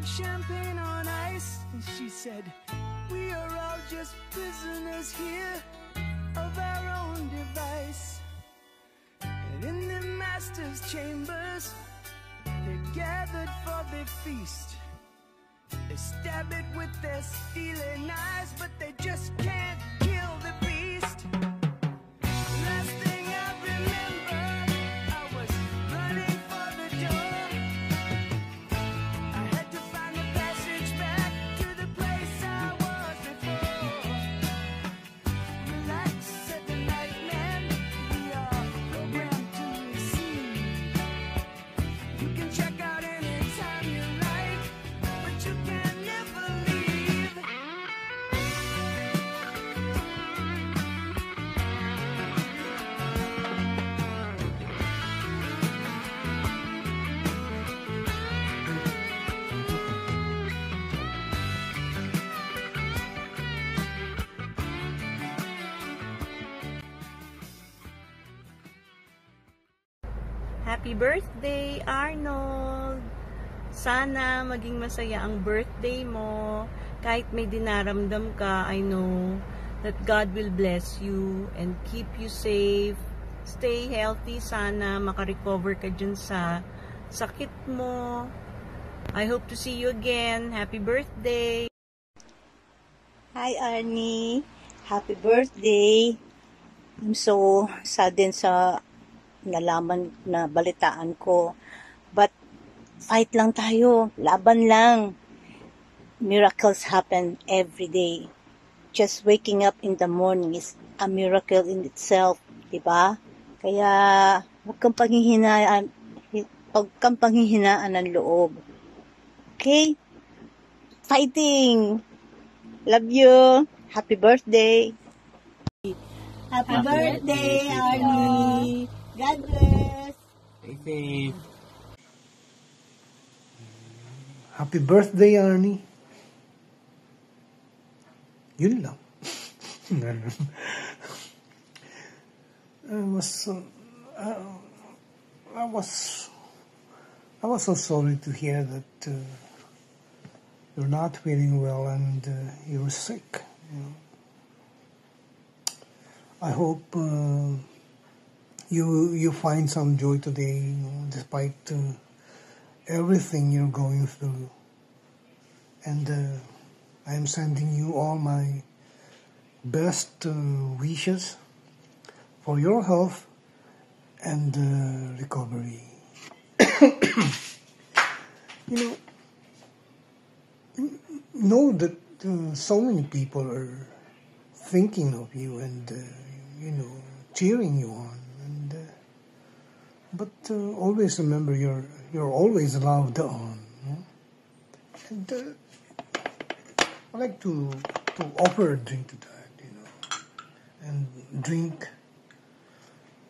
champagne on ice, and she said, we are all just prisoners here of our own device. And in the master's chambers, they're gathered for the feast. They stab it with their steely knives, but they just can't kill the beast. Last thing I remember, I was running for the door. I had to find the passage back to the place I was before. Relax, said the nightman, we are programmed to receive. You can check out anytime you like, but you can never leave. Happy birthday, Arnold! Sana maging masaya ang birthday mo. Kahit may dinaramdam ka, I know that God will bless you and keep you safe. Stay healthy, sana makarecover ka dyan sa sakit mo. I hope to see you again. Happy birthday! Hi Arnie, happy birthday. I'm so saddened sa nalaman na balitaan ko. But fight lang tayo, laban lang. Miracles happen every day. Just waking up in the morning is a miracle in itself, di ba? Kaya huwag kang panghihinaan ng loob. Okay? Fighting! Love you! Happy birthday! Happy birthday, Arnie! God bless! Stay safe. Happy birthday, Arnie. Yun lang. I was so sorry to hear that you're not feeling well and you're sick. You know. I hope you find some joy today, you know, despite everything you're going through. And I'm sending you all my best wishes for your health and recovery. You know that so many people are thinking of you and cheering you on. And but always remember you're always loved on. And I like to offer a drink to that, and drink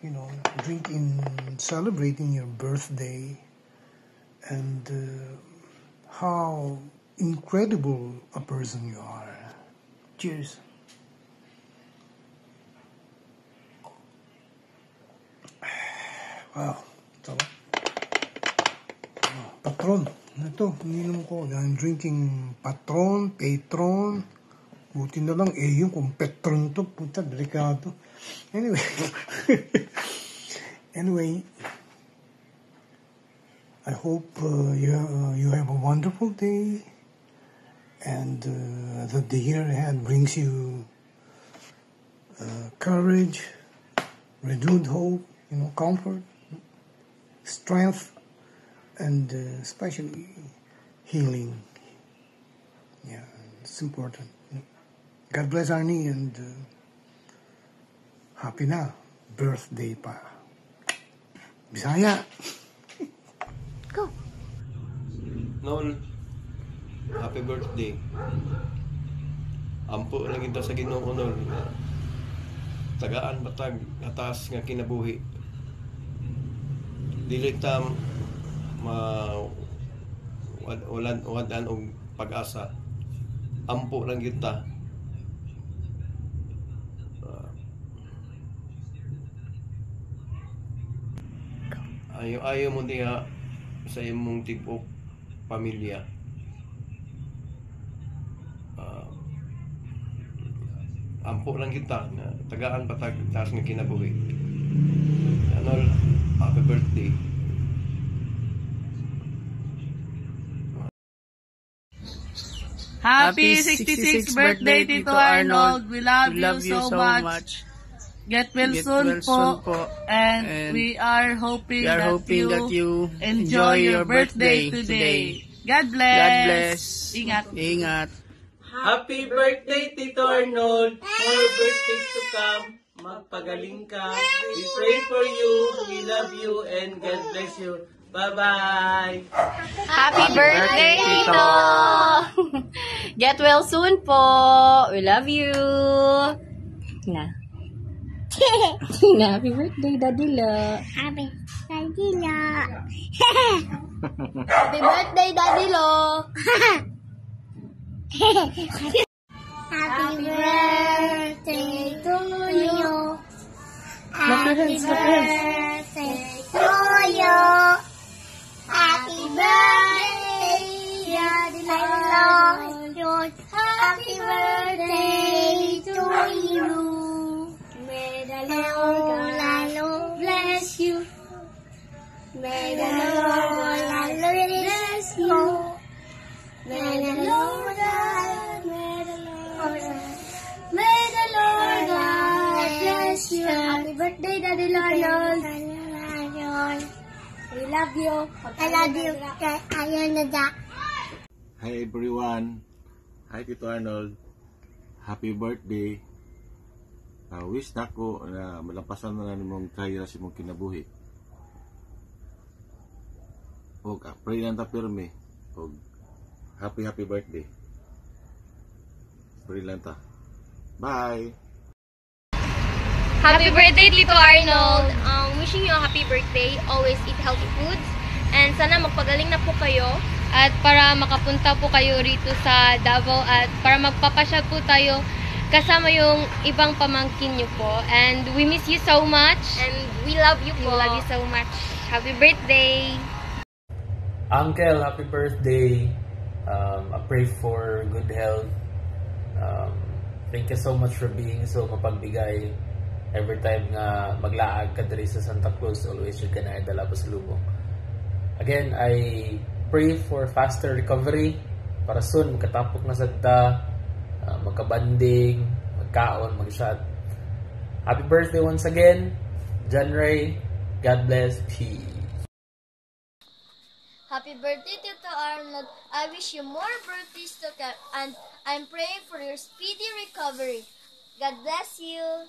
in celebrating your birthday and how incredible a person you are. Cheers. Wow, sarap. Patron. Ito, ininom ko. I'm drinking Patron. Buti na lang, yung kung Petron to, puta, delikado. Anyway, I hope you have a wonderful day and that the year ahead brings you courage, renewed hope, comfort, strength, and especially healing. Yeah, it's important. God bless Arnie and happy na birthday pa. Bisaya. Go. Noon, happy birthday. Ampo lang ito sa Ginoo noon. Tagaan batag atas nga kinabuhi. Dili ta walan og pag-asa. Ampo lang kita. Ayaw mo diha sa imong tipo pamilya. ampo lang kita nga tagaan patag taas nga kinabuhi. Arnold, happy birthday. Happy 66th birthday, Tito Arnold. We love you so much. Get well soon po. And we are hoping that you enjoy your birthday today. God bless. God bless. Ingat. Ingat. Happy birthday, Tito Arnold. More birthdays to come. Magpagaling ka. We pray for you. We love you and God bless you. Bye-bye. Happy birthday, Tito! Get well soon po. We love you. Na. Happy birthday, Daddy Lo. Happy Daddy Lo. Happy birthday, Daddy Lo. Happy birthday to you. Happy birthday to you. Happy birthday, Daddy Lo. Happy birthday to you. May the Lord bless you. May the Lord bless you. May the Lord bless you. Happy birthday, Daddy Arnold. We love you. I love you. Ayaw na da. Hi everyone. Hi Tito Arnold. Happy birthday. Wish na ko na malampasan na nimong kahira si mong kinabuhi. Og pray lang ta pirmi. Og happy birthday. Pray lang ta. Bye. Happy birthday, Tito Arnold. Wishing you a happy birthday. Always eat healthy foods. And sana magpagaling na po kayo. At para makapunta po kayo rito sa Davao. At para magpapasyal po tayo kasama yung ibang pamangkin nyo po. And we miss you so much. And we love you po. We love you so much. Happy birthday. Uncle, happy birthday. I pray for good health. Thank you so much for being so mapagbigay. Every time nga maglaag ka diri sa Santa Cruz, always you can idala pa sa lubong. Again, I pray for faster recovery para soon makatapok na sagda, magkabanding, magkaon, mag-shot. Happy birthday once again, John Ray. God bless. Peace. Happy birthday, Tito Arnold. I wish you more birthdays to come, and I'm praying for your speedy recovery. God bless you.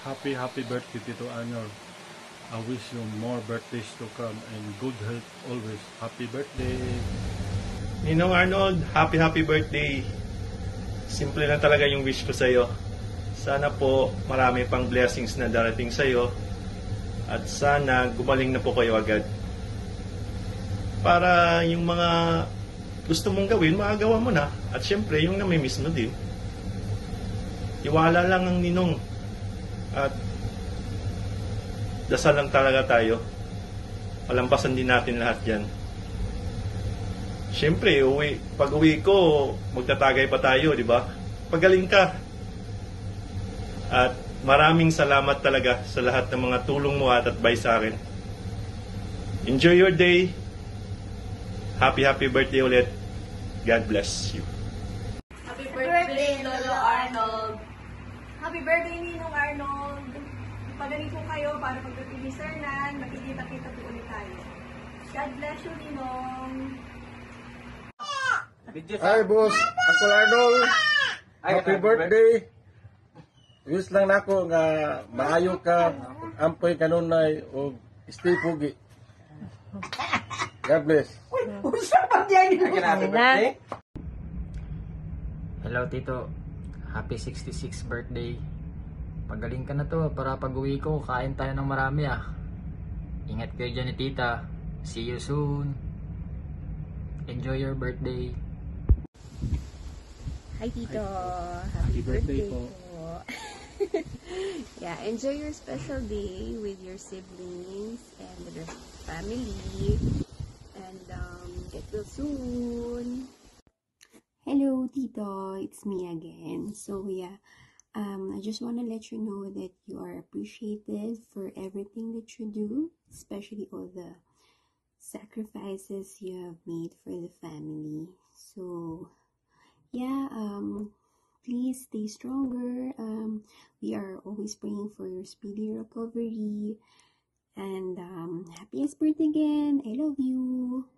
Happy birthday, Tito Arnold. I wish you more birthdays to come and good health always. Happy birthday. Ninong Arnold, happy birthday. Simple na talaga yung wish ko sa'yo. Sana po marami pang blessings na darating sa'yo. At sana gumaling na po kayo agad. Para yung mga gusto mong gawin, magagawa mo na. At syempre, yung namimiss mo din. Iwala lang ang ninong. At dasal lang talaga tayo. Palampasan din natin lahat yan. Syempre, pag uwi ko, magtatagay pa tayo, di ba? Pagaling ka. At maraming salamat talaga sa lahat ng mga tulong mo at advice sa akin. Enjoy your day. Happy birthday ulit. God bless you. Happy birthday, Lolo Arnold. Happy birthday, Ninong Arnold. Pagaling po kayo para pagdating ni Sir Nan, makikita-kita po ulit tayo. God bless you, Ninong. Hi boss, Uncle Arnold. Happy birthday. Wish lang nako nga maayo ka, ampoy kanunay o stay pugi. God bless. Hello Tito. Happy 66th birthday. Pagaling ka na to para pag uwi ko kain tayo ng marami ah. Ingat kayo dyan ni Tita. See you soon. Enjoy your birthday. Hi Tito. Happy birthday po. Yeah, enjoy your special day with your siblings and with your family. And get well soon. Hello, Tito. It's me again. So, yeah, I just want to let you know that you are appreciated for everything that you do, especially all the sacrifices you have made for the family. So, yeah, please stay stronger. We are always praying for your speedy recovery. And happiest birthday again. I love you.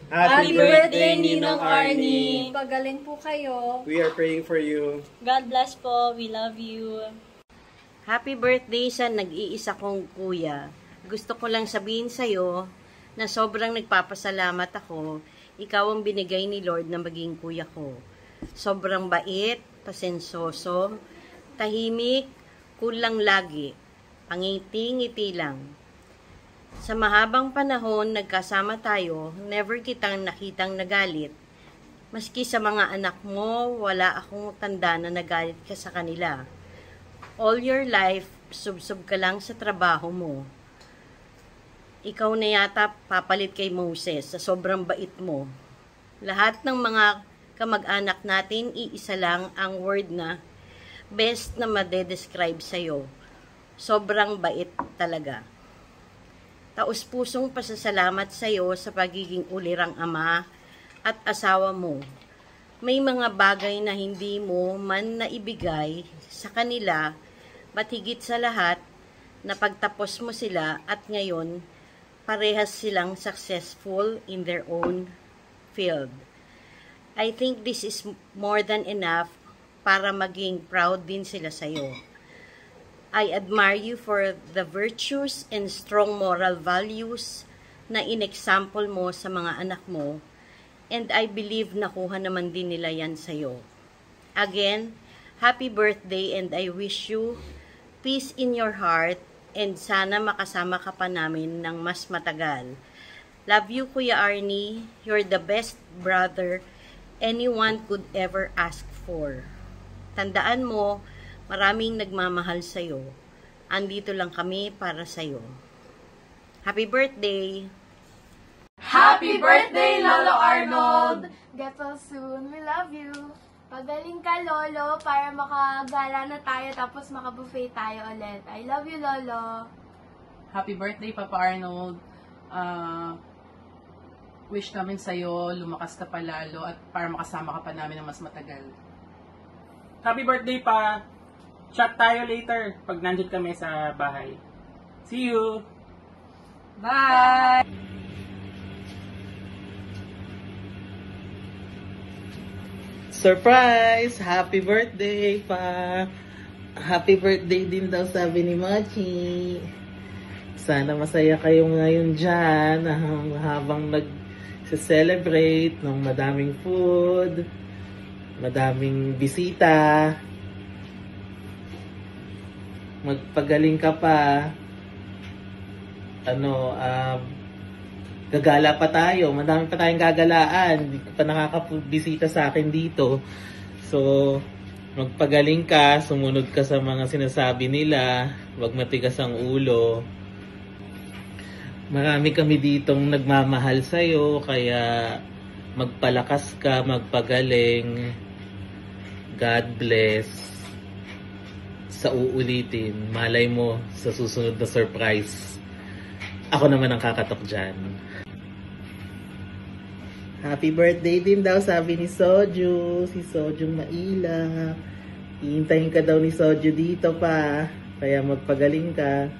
Happy birthday, Ninong Arnie! Pagaling po kayo. We are praying for you. God bless po. We love you. Happy birthday sa nag-iisa kong kuya. Gusto ko lang sabihin sa'yo na sobrang nagpapasalamat ako. Ikaw ang binigay ni Lord na maging kuya ko. Sobrang bait, pasensoso, tahimik, kulang lagi. Pangiti-ngiti lang. Sa mahabang panahon nagkasama tayo, never kitang nakitang nagalit. Maski sa mga anak mo, wala akong tanda na nagalit ka sa kanila. All your life, sub-sub ka lang sa trabaho mo. Ikaw na yata papalit kay Moses sa sobrang bait mo. Lahat ng mga kamag-anak natin, iisa lang ang word na best na madedescribe sa'yo. Sobrang bait talaga. Taos-pusong pasasalamat sa iyo sa pagiging ulirang ama at asawa mo. May mga bagay na hindi mo man naibigay sa kanila, but higit sa lahat, napagtapos mo sila at ngayon, parehas silang successful in their own field. I think this is more than enough para maging proud din sila sa iyo. I admire you for the virtues and strong moral values na inexample mo sa mga anak mo, and I believe nakuha naman din nila yan sa'yo. Again, happy birthday, and I wish you peace in your heart, and sana makasama ka pa namin ng mas matagal. Love you, Kuya Arnie. You're the best brother anyone could ever ask for. Tandaan mo, maraming nagmamahal sa'yo. Andito lang kami para sa'yo. Happy birthday! Happy birthday, Lolo Arnold! Get well soon. We love you. Pagaling ka, Lolo, para makagala na tayo tapos makabuffet tayo ulit. I love you, Lolo. Happy birthday, Papa Arnold. Wish namin sa'yo, lumakas ka pa lalo at para makasama ka pa namin ng mas matagal. Happy birthday pa! Chat tayo later pag nandun kami sa bahay. See you! Bye! Surprise! Happy birthday pa! Happy birthday din daw sabi ni Machi. Sana masaya kayo ngayon dyan habang nag-celebrate ng madaming food, madaming bisita. Magpagaling ka pa. Gagala pa tayo. Madami pa tayong gagalaan. Hindi pa nakakabisita sa akin dito. So, magpagaling ka. Sumunod ka sa mga sinasabi nila. Huwag matigas ang ulo. Marami kami ditong nagmamahal sa'yo. Kaya magpalakas ka, magpagaling. God bless. Sa uulitin, malay mo sa susunod na surprise. Ako naman ang kakatok dyan. Happy birthday din daw sabi ni Soju. Si Soju Maila. Iintayin ka daw ni Soju dito pa. Kaya magpagaling ka.